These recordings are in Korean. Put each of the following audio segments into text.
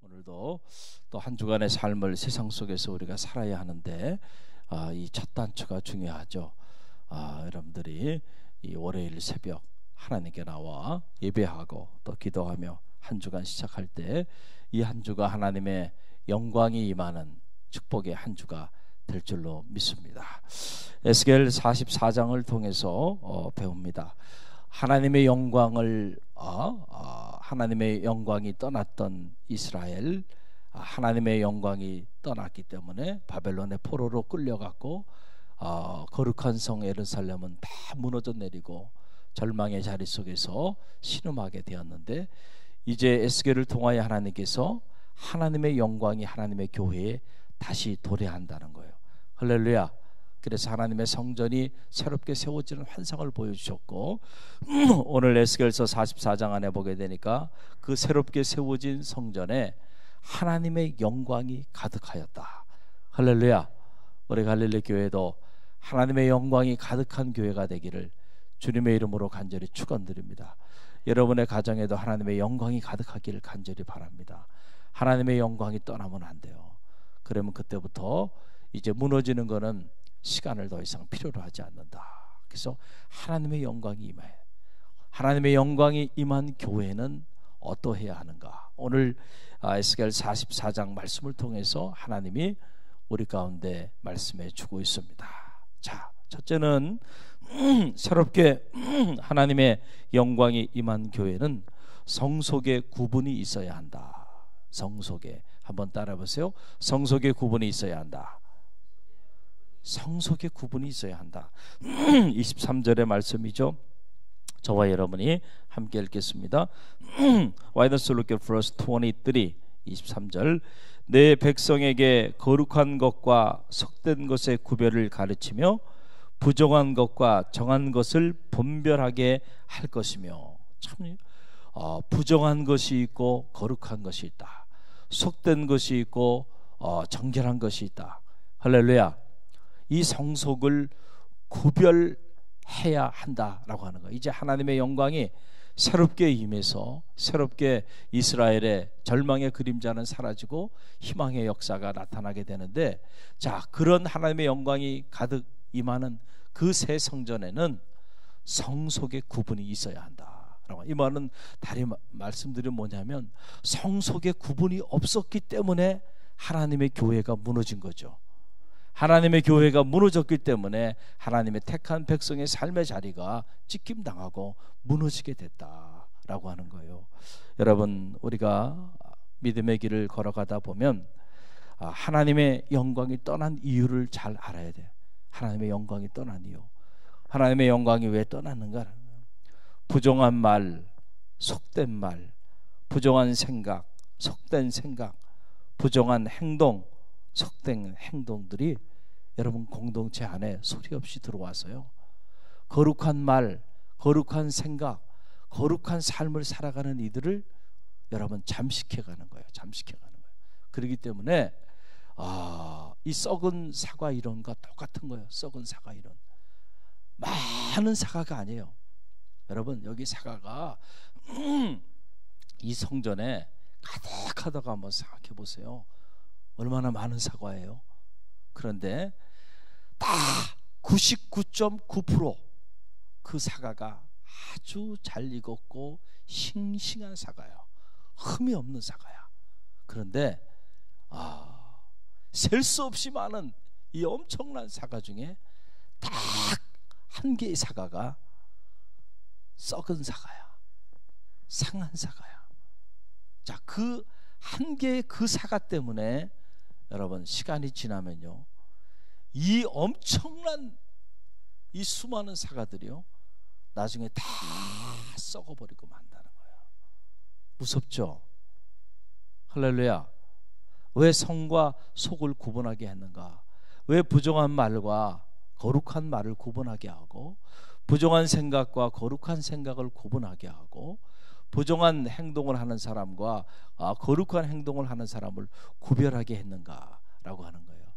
오늘도 또 한 주간의 삶을 세상 속에서 우리가 살아야 하는데 이 첫 단추가 중요하죠. 여러분들이 이 월요일 새벽 하나님께 나와 예배하고 또 기도하며 한 주간 시작할 때 이 한 주가 하나님의 영광이 임하는 축복의 한 주가 될 줄로 믿습니다. 에스겔 44장을 통해서 배웁니다. 하나님의 영광을 하나님의 영광이 떠났던 이스라엘, 하나님의 영광이 떠났기 때문에 바벨론의 포로로 끌려갔고 거룩한 성 예루살렘은 다 무너져 내리고 절망의 자리 속에서 신음하게 되었는데, 이제 에스겔을 통하여 하나님께서 하나님의 영광이 하나님의 교회에 다시 도래한다는 거예요. 할렐루야. 그래서 하나님의 성전이 새롭게 세워지는 환상을 보여주셨고, 오늘 에스겔서 44장 안에 보게 되니까 그 새롭게 세워진 성전에 하나님의 영광이 가득하였다. 할렐루야. 우리 갈릴리 교회도 하나님의 영광이 가득한 교회가 되기를 주님의 이름으로 간절히 축원드립니다. 여러분의 가정에도 하나님의 영광이 가득하기를 간절히 바랍니다. 하나님의 영광이 떠나면 안 돼요. 그러면 그때부터 이제 무너지는 거는 시간을 더 이상 필요로 하지 않는다. 그래서 하나님의 영광이 임해. 하나님의 영광이 임한 교회는 어떠해야 하는가? 오늘 에스겔 44장 말씀을 통해서 하나님이 우리 가운데 말씀해 주고 있습니다. 자, 첫째는 새롭게 하나님의 영광이 임한 교회는 성속의 구분이 있어야 한다. 성속에 한번 따라 보세요. 성속의 구분이 있어야 한다. 성속의 구분이 있어야 한다. 23절의 말씀이죠. 저와 여러분이 함께 읽겠습니다. Why don't you look at verse 23, 23절. 내 백성에게 거룩한 것과 속된 것의 구별을 가르치며 부정한 것과 정한 것을 분별하게 할 것이며. 참 부정한 것이 있고 거룩한 것이 있다. 속된 것이 있고 정결한 것이 있다. 할렐루야. 이 성속을 구별해야 한다라고 하는 거예요. 이제 하나님의 영광이 새롭게 임해서 새롭게 이스라엘의 절망의 그림자는 사라지고 희망의 역사가 나타나게 되는데, 자, 그런 하나님의 영광이 가득 임하는 그 새 성전에는 성속의 구분이 있어야 한다. 이 말은 다시 말씀드리면 뭐냐면, 성속의 구분이 없었기 때문에 하나님의 교회가 무너진 거죠. 하나님의 교회가 무너졌기 때문에 하나님의 택한 백성의 삶의 자리가 찢김당하고 무너지게 됐다라고 하는 거예요. 여러분, 우리가 믿음의 길을 걸어가다 보면 하나님의 영광이 떠난 이유를 잘 알아야 돼. 하나님의 영광이 떠난 이유, 하나님의 영광이 왜 떠났는가? 부정한 말, 속된 말, 부정한 생각, 속된 생각, 부정한 행동, 속된 행동들이 여러분 공동체 안에 소리 없이 들어와서요, 거룩한 말, 거룩한 생각, 거룩한 삶을 살아가는 이들을 여러분 잠식해가는 거예요. 잠식해가는 거예요. 그렇기 때문에 이 썩은 사과 이론과 똑같은 거예요. 썩은 사과 이론. 많은 사과가 아니에요. 여러분, 여기 사과가 이 성전에 가득하다가 한번 생각해 보세요. 얼마나 많은 사과예요. 그런데 다 99.9% 그 사과가 아주 잘 익었고 싱싱한 사과예요. 흠이 없는 사과야. 그런데 셀 수 없이 많은 이 엄청난 사과 중에 딱 한 개의 사과가 썩은 사과야. 상한 사과야. 자, 그 한 개의 그 사과 때문에 여러분, 시간이 지나면요, 이 엄청난 이 수많은 사과들이요, 나중에 다 썩어버리고 만다는 거예요. 무섭죠? 할렐루야. 왜 성과 속을 구분하게 했는가? 왜 부정한 말과 거룩한 말을 구분하게 하고, 부정한 생각과 거룩한 생각을 구분하게 하고, 부정한 행동을 하는 사람과 거룩한 행동을 하는 사람을 구별하게 했는가라고 하는 거예요.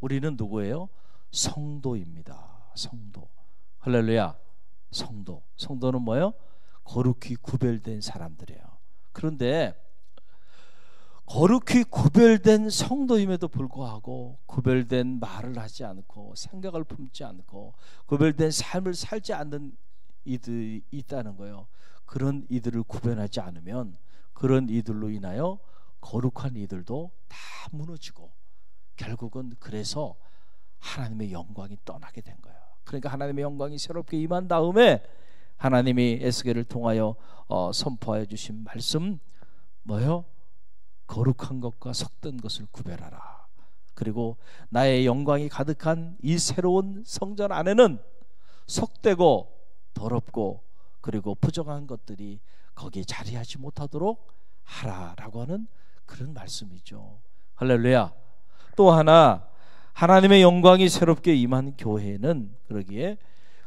우리는 누구예요? 성도입니다. 성도. 할렐루야. 성도. 성도는 뭐예요? 거룩히 구별된 사람들이에요. 그런데 거룩히 구별된 성도임에도 불구하고 구별된 말을 하지 않고 생각을 품지 않고 구별된 삶을 살지 않는 이들이 있다는 거예요. 그런 이들을 구별하지 않으면 그런 이들로 인하여 거룩한 이들도 다 무너지고 결국은 그래서 하나님의 영광이 떠나게 된 거예요. 그러니까 하나님의 영광이 새롭게 임한 다음에 하나님이 에스겔을 통하여 선포해 주신 말씀 뭐예요? 거룩한 것과 속된 것을 구별하라. 그리고 나의 영광이 가득한 이 새로운 성전 안에는 속되고 더럽고 그리고 부정한 것들이 거기에 자리하지 못하도록 하라라고 하는 그런 말씀이죠. 할렐루야. 또 하나 하나님의 영광이 새롭게 임한 교회는 그러기에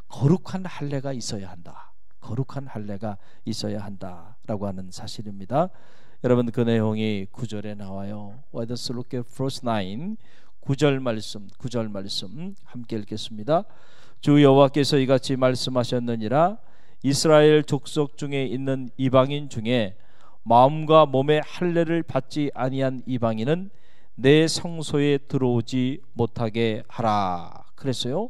거룩한 할례가 있어야 한다. 거룩한 할례가 있어야 한다라고 하는 사실입니다. 여러분 그 내용이 9절에 나와요. Let us look at verse 9. 9절 말씀 함께 읽겠습니다. 주 여호와께서 이같이 말씀하셨느니라. 이스라엘 족속 중에 있는 이방인 중에 마음과 몸의 할례를 받지 아니한 이방인은 내 성소에 들어오지 못하게 하라. 그랬어요.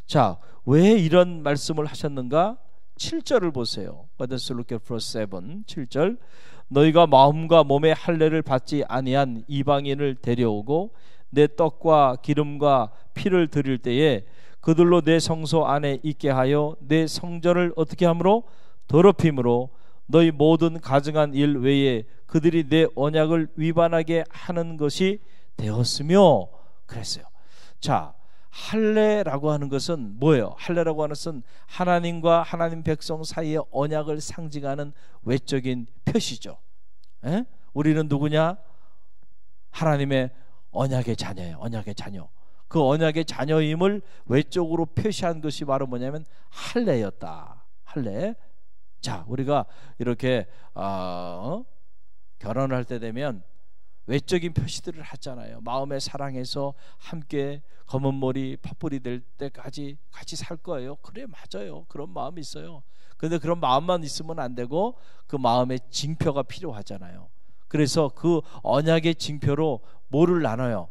자, 왜 이런 말씀을 하셨는가? 7절을 보세요. Let us look at verse 7. 7절. 너희가 마음과 몸의 할례를 받지 아니한 이방인을 데려오고 내 떡과 기름과 피를 드릴 때에 그들로 내 성소 안에 있게 하여 내 성전을 어떻게 함으로? 더럽힘으로 너희 모든 가증한 일 외에 그들이 내 언약을 위반하게 하는 것이 되었으며 그랬어요. 자, 할례라고 하는 것은 뭐예요? 할례라고 하는 것은 하나님과 하나님 백성 사이의 언약을 상징하는 외적인 표시죠. 우리는 누구냐? 하나님의 언약의 자녀예요. 언약의 자녀. 그 언약의 자녀임을 외적으로 표시한 것이 바로 뭐냐면 할례였다. 할례. 자, 우리가 이렇게 결혼을 할 때 되면 외적인 표시들을 하잖아요. 마음의 사랑에서 함께 검은 머리 팥불이 될 때까지 같이 살 거예요. 그래, 맞아요. 그런 마음이 있어요. 근데 그런 마음만 있으면 안 되고 그 마음의 징표가 필요하잖아요. 그래서 그 언약의 징표로 뭐를 나눠요?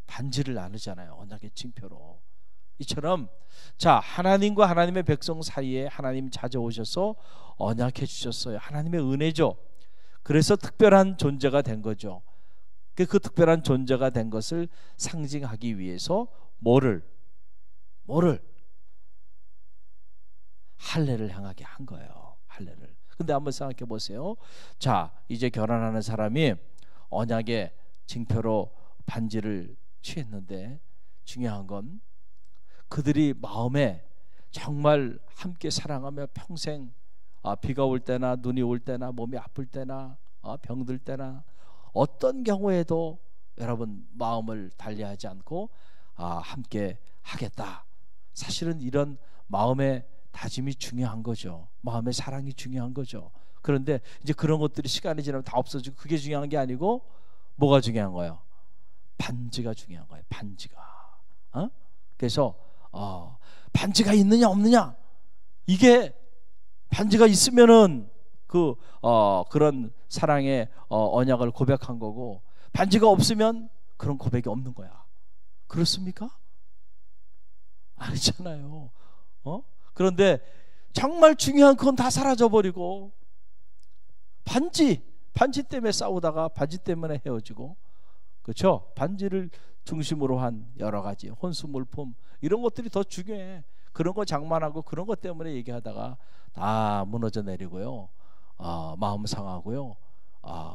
반지를 나누잖아요. 언약의 징표로. 이처럼 자, 하나님과 하나님의 백성 사이에 하나님 찾아오셔서 언약해 주셨어요. 하나님의 은혜죠. 그래서 특별한 존재가 된 거죠. 그 특별한 존재가 된 것을 상징하기 위해서 뭐를 할례를 행하게 한 거예요. 할례를. 근데 한번 생각해 보세요. 자, 이제 결혼하는 사람이 언약의 징표로 반지를 취했는데 중요한 건 그들이 마음에 정말 함께 사랑하며 평생 비가 올 때나 눈이 올 때나 몸이 아플 때나 병들 때나 어떤 경우에도 여러분 마음을 달리하지 않고 함께 하겠다. 사실은 이런 마음의 다짐이 중요한 거죠. 마음의 사랑이 중요한 거죠. 그런데 이제 그런 것들이 시간이 지나면 다 없어지고 그게 중요한 게 아니고 뭐가 중요한 거예요? 반지가 중요한 거예요. 반지가. 그래서 반지가 있느냐 없느냐, 이게 반지가 있으면은 그런 사랑의 언약을 고백한 거고, 반지가 없으면 그런 고백이 없는 거야. 그렇습니까? 아니잖아요. 그런데 정말 중요한 건 다 사라져 버리고 반지 때문에 싸우다가 반지 때문에 헤어지고, 그렇죠? 반지를 중심으로 한 여러 가지 혼수물품 이런 것들이 더 중요해. 그런 거 장만하고 그런 것 때문에 얘기하다가 다 무너져 내리고요. 마음 상하고요.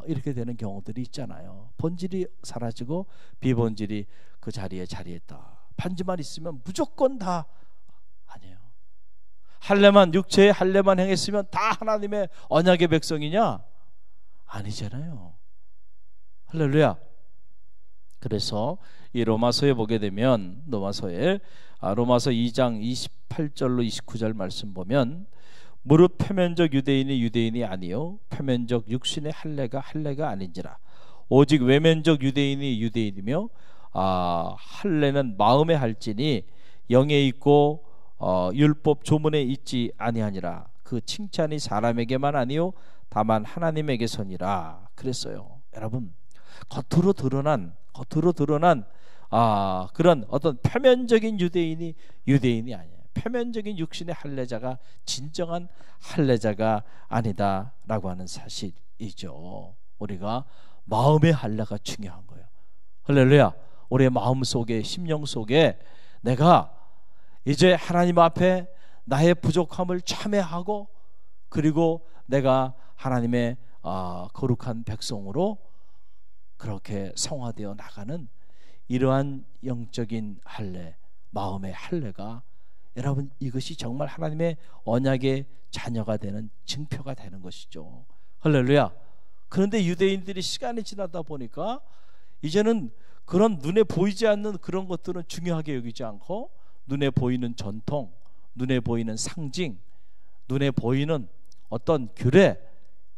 이렇게 되는 경우들이 있잖아요. 본질이 사라지고 비본질이 그 자리에 자리했다. 반지만 있으면 무조건 다 아니에요. 할례만, 육체의 할례만 행했으면 다 하나님의 언약의 백성이냐? 아니잖아요. 할렐루야. 그래서 이 로마서에 보게 되면 로마서 2장 28절로 29절 말씀 보면, 무릇 표면적 유대인이 유대인이 아니요 표면적 육신의 할례가 아닌지라. 오직 외면적 유대인이 유대인이며 할례는 마음에 할지니 영에 있고 율법 조문에 있지 아니하니라. 그 칭찬이 사람에게만 아니요 다만 하나님에게서니라. 그랬어요. 여러분, 겉으로 드러난 그런 어떤 표면적인 유대인이 아니에요. 표면적인 육신의 할례자가 진정한 할례자가 아니다라고 하는 사실이죠. 우리가 마음의 할례가 중요한 거예요. 할렐루야. 우리의 마음 속에, 심령 속에 내가 이제 하나님 앞에 나의 부족함을 참회하고, 그리고 내가 하나님의 거룩한 백성으로 그렇게 성화되어 나가는 이러한 영적인 할례, 마음의 할례가, 여러분, 이것이 정말 하나님의 언약의 자녀가 되는 증표가 되는 것이죠. 할렐루야. 그런데 유대인들이 시간이 지나다 보니까 이제는 그런 눈에 보이지 않는 그런 것들은 중요하게 여기지 않고, 눈에 보이는 전통, 눈에 보이는 상징, 눈에 보이는 어떤 규례,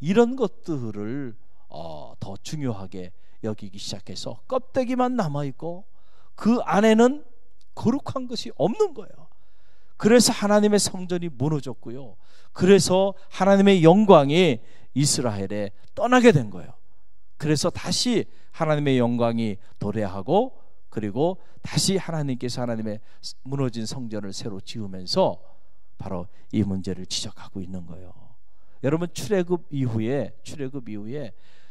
이런 것들을 더 중요하게 여기기 시작해서 껍데기만 남아있고 그 안에는 거룩한 것이 없는 거예요. 그래서 하나님의 성전이 무너졌고요. 그래서 하나님의 영광이 이스라엘에 떠나게 된 거예요. 그래서 다시 하나님의 영광이 도래하고, 그리고 다시 하나님께서 하나님의 무너진 성전을 새로 지으면서 바로 이 문제를 지적하고 있는 거예요. 여러분, 출애굽 이후에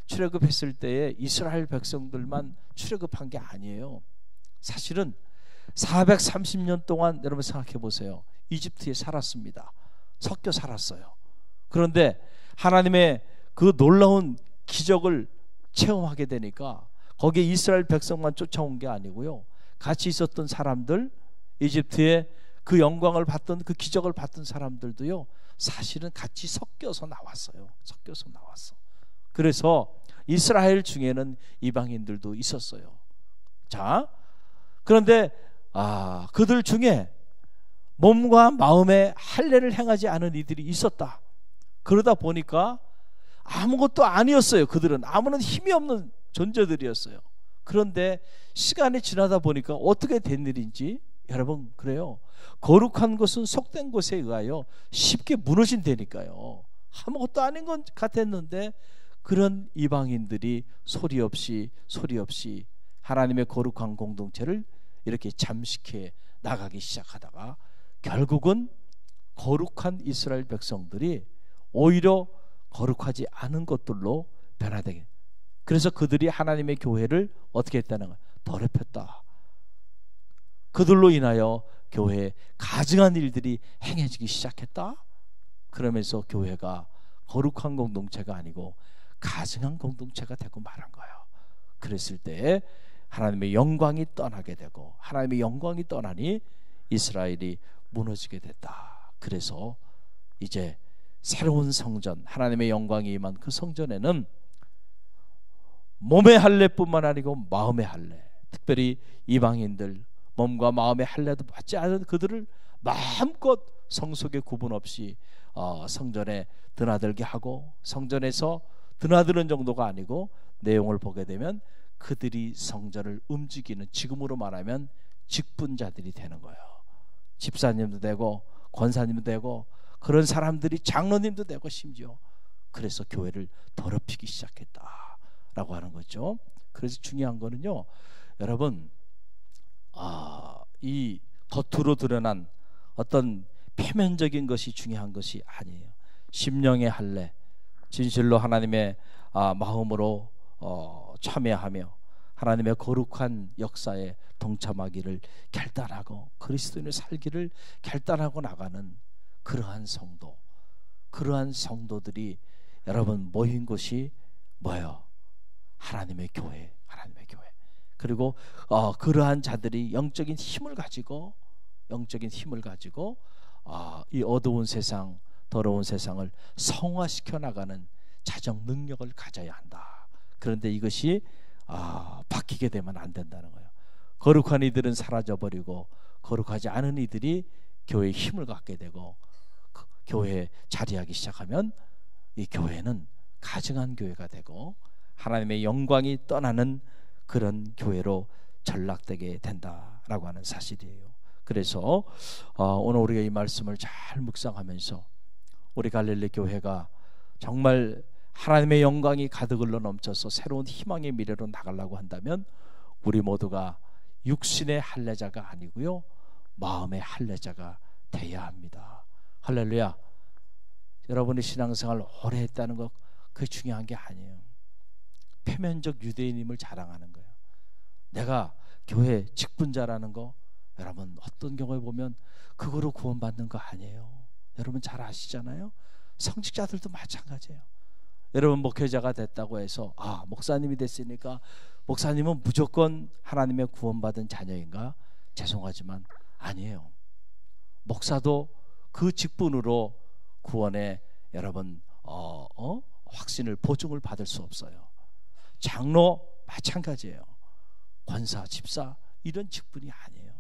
출애굽했을 때에 이스라엘 백성들만 출애굽한 게 아니에요. 사실은 430년 동안 여러분 생각해 보세요. 이집트에 살았습니다. 섞여 살았어요. 그런데 하나님의 그 놀라운 기적을 체험하게 되니까 거기에 이스라엘 백성만 쫓아온 게 아니고요, 같이 있었던 사람들, 이집트의 그 영광을 봤던, 그 기적을 봤던 사람들도요, 사실은 같이 섞여서 나왔어요. 섞여서 나왔어. 그래서 이스라엘 중에는 이방인들도 있었어요. 자, 그런데 그들 중에 몸과 마음의 할례를 행하지 않은 이들이 있었다. 그러다 보니까 아무것도 아니었어요. 그들은 아무런 힘이 없는 존재들이었어요. 그런데 시간이 지나다 보니까 어떻게 된 일인지, 여러분, 그래요. 거룩한 것은 속된 것에 의하여 쉽게 무너진다니까요. 아무것도 아닌 것 같았는데 그런 이방인들이 소리 없이 하나님의 거룩한 공동체를 이렇게 잠식해 나가기 시작하다가 결국은 거룩한 이스라엘 백성들이 오히려 거룩하지 않은 것들로 변화되게, 그래서 그들이 하나님의 교회를 어떻게 했다는 거예요? 더럽혔다. 그들로 인하여 교회에 가증한 일들이 행해지기 시작했다. 그러면서 교회가 거룩한 공동체가 아니고 가증한 공동체가 되고 말한 거예요. 그랬을 때 하나님의 영광이 떠나게 되고, 하나님의 영광이 떠나니 이스라엘이 무너지게 됐다. 그래서 이제 새로운 성전, 하나님의 영광이 임한 그 성전에는 몸의 할례뿐만 아니고 마음의 할례, 특별히 이방인들 몸과 마음의 할례도 받지 않은 그들을 마음껏 성속의 구분 없이 성전에 드나들게 하고, 성전에서 드나드는 정도가 아니고 내용을 보게 되면 그들이 성전을 움직이는, 지금으로 말하면 직분자들이 되는 거예요. 집사님도 되고 권사님도 되고 그런 사람들이 장로님도 되고, 심지어 그래서 교회를 더럽히기 시작했다라고 하는 거죠. 그래서 중요한 거는요, 여러분, 이 겉으로 드러난 어떤 표면적인 것이 중요한 것이 아니에요. 심령의 할례, 진실로 하나님의 마음으로 참여하며 하나님의 거룩한 역사에 동참하기를 결단하고 그리스도인의 살기를 결단하고 나가는 그러한 성도, 그러한 성도들이 여러분 모인 곳이 뭐예요? 하나님의 교회, 하나님의 교회. 그리고 그러한 자들이 영적인 힘을 가지고 이 어두운 세상, 더러운 세상을 성화시켜 나가는 자정 능력을 가져야 한다. 그런데 이것이 바뀌게 되면 안 된다는 거예요. 거룩한 이들은 사라져버리고 거룩하지 않은 이들이 교회에 힘을 갖게 되고 교회에 자리하기 시작하면 이 교회는 가증한 교회가 되고 하나님의 영광이 떠나는 그런 교회로 전락되게 된다라고 하는 사실이에요. 그래서 오늘 우리가 이 말씀을 잘 묵상하면서 우리 갈릴리 교회가 정말 하나님의 영광이 가득 흘러 넘쳐서 새로운 희망의 미래로 나가려고 한다면 우리 모두가 육신의 할례자가 아니고요, 마음의 할례자가 돼야 합니다. 할렐루야. 여러분의 신앙생활 오래 했다는 것, 그게 중요한 게 아니에요. 표면적 유대인임을 자랑하는 거예요. 내가 교회 직분자라는 거, 여러분 어떤 경우에 보면 그거로 구원받는 거 아니에요. 여러분 잘 아시잖아요. 성직자들도 마찬가지예요. 여러분 목회자가 됐다고 해서 목사님이 됐으니까 목사님은 무조건 하나님의 구원받은 자녀인가? 죄송하지만 아니에요. 목사도 그 직분으로 구원의 여러분 확신을 보증을 받을 수 없어요. 장로 마찬가지예요. 권사, 집사 이런 직분이 아니에요.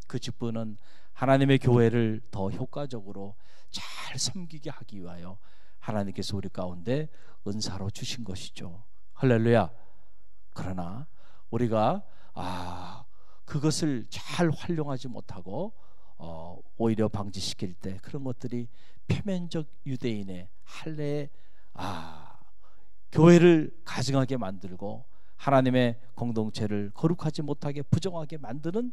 그 직분은 하나님의 교회를 더 효과적으로 잘 섬기게 하기 위하여 하나님께서 우리 가운데 은사로 주신 것이죠. 할렐루야. 그러나 우리가 그것을 잘 활용하지 못하고 오히려 방지시킬 때 그런 것들이 표면적 유대인의 할례에 교회를 가증하게 만들고 하나님의 공동체를 거룩하지 못하게 부정하게 만드는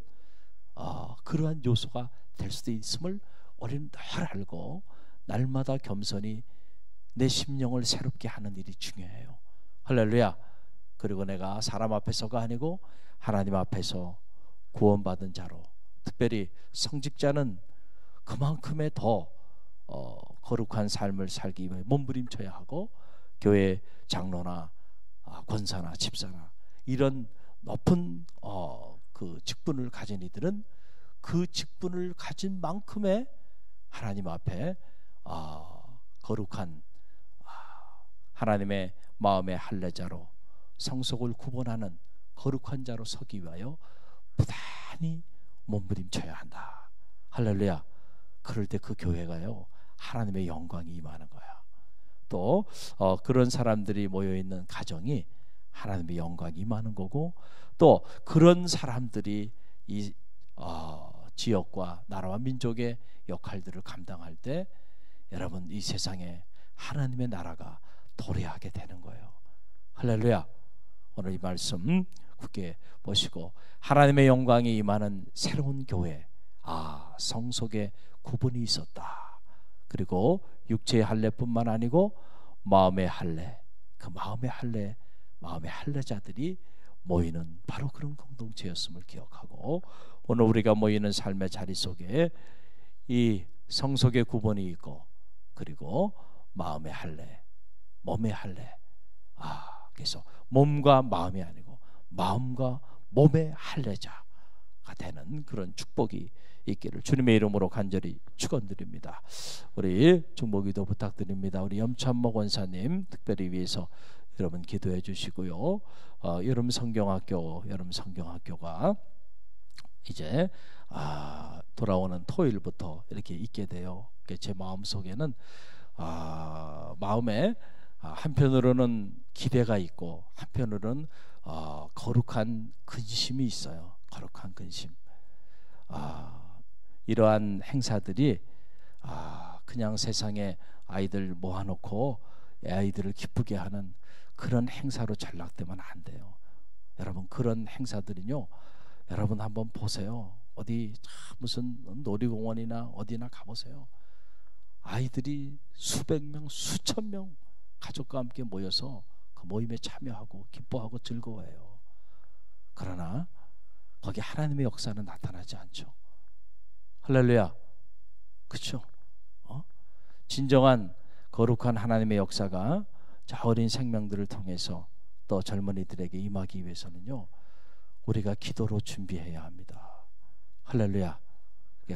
그러한 요소가 될 수도 있음을 우리는 늘 알고 날마다 겸손히 내 심령을 새롭게 하는 일이 중요해요. 할렐루야. 그리고 내가 사람 앞에서가 아니고 하나님 앞에서 구원받은 자로, 특별히 성직자는 그만큼의 더 거룩한 삶을 살기 위해 몸부림쳐야 하고, 교회 장로나 권사나 집사나 이런 높은 그 직분을 가진 이들은 그 직분을 가진 만큼의 하나님 앞에 거룩한 하나님의 마음의 할례자로 성속을 구분하는 거룩한 자로 서기 위하여 부단히 몸부림쳐야 한다. 할렐루야. 그럴 때 그 교회가요 하나님의 영광이 임하는 거야. 또 그런 사람들이 모여있는 가정이 하나님의 영광이 임하는 거고, 또 그런 사람들이 이 지역과 나라와 민족의 역할들을 감당할 때 여러분 이 세상에 하나님의 나라가 도래하게 되는 거예요. 할렐루야. 오늘 이 말씀 굳게 보시고, 하나님의 영광이 임하는 새로운 교회, 성속의 구분이 있었다. 그리고 육체의 할례뿐만 아니고 마음의 할례, 그 마음의 할례자들이 모이는 바로 그런 공동체였음을 기억하고, 오늘 우리가 모이는 삶의 자리 속에 이 성속의 구분이 있고, 그리고 마음의 할례, 몸의 할례, 그래서 몸과 마음이 아니고 마음과 몸의 할례자가 되는 그런 축복이 있기를 주님의 이름으로 간절히 축원드립니다. 우리 중보기도 부탁드립니다. 우리 염찬모 권사님 특별히 위해서 여러분 기도해 주시고요. 여름 성경학교가 이제 돌아오는 토요일부터 이렇게 있게 돼요. 제 마음속에는 마음에 한편으로는 기대가 있고 한편으로는 거룩한 근심이 있어요. 거룩한 근심. 이러한 행사들이 그냥 세상에 아이들 모아놓고 아이들을 기쁘게 하는 그런 행사로 전락되면 안 돼요. 여러분 그런 행사들은요, 여러분 한번 보세요. 어디 무슨 놀이공원이나 어디나 가보세요. 아이들이 수백 명, 수천 명 가족과 함께 모여서 그 모임에 참여하고 기뻐하고 즐거워해요. 그러나 거기 하나님의 역사는 나타나지 않죠. 할렐루야. 그렇죠? 진정한 거룩한 하나님의 역사가 어린 생명들을 통해서 또 젊은이들에게 임하기 위해서는요, 우리가 기도로 준비해야 합니다. 할렐루야.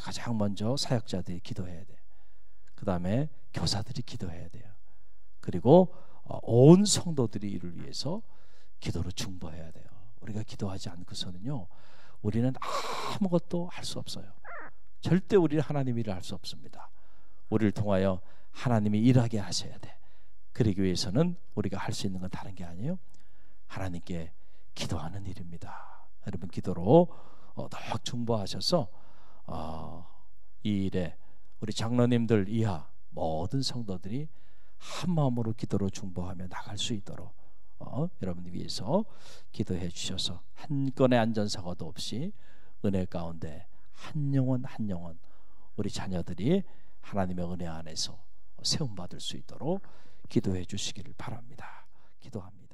가장 먼저 사역자들이 기도해야 돼요. 그 다음에 교사들이 기도해야 돼요. 그리고 온 성도들이 이를 위해서 기도로 중보해야 돼요. 우리가 기도하지 않고서는요, 우리는 아무것도 할 수 없어요. 절대 우리는 하나님 일을 할 수 없습니다. 우리를 통하여 하나님이 일하게 하셔야 돼. 그러기 위해서는 우리가 할 수 있는 건 다른 게 아니에요. 하나님께 기도하는 일입니다. 여러분 기도로 더 중보하셔서 이 일에 우리 장로님들 이하 모든 성도들이 한 마음으로 기도로 중보하며 나갈 수 있도록 여러분들 위해서 기도해 주셔서 한 건의 안전사고도 없이 은혜 가운데 한 영혼 한 영혼 우리 자녀들이 하나님의 은혜 안에서 세움받을 수 있도록 기도해 주시기를 바랍니다. 기도합니다.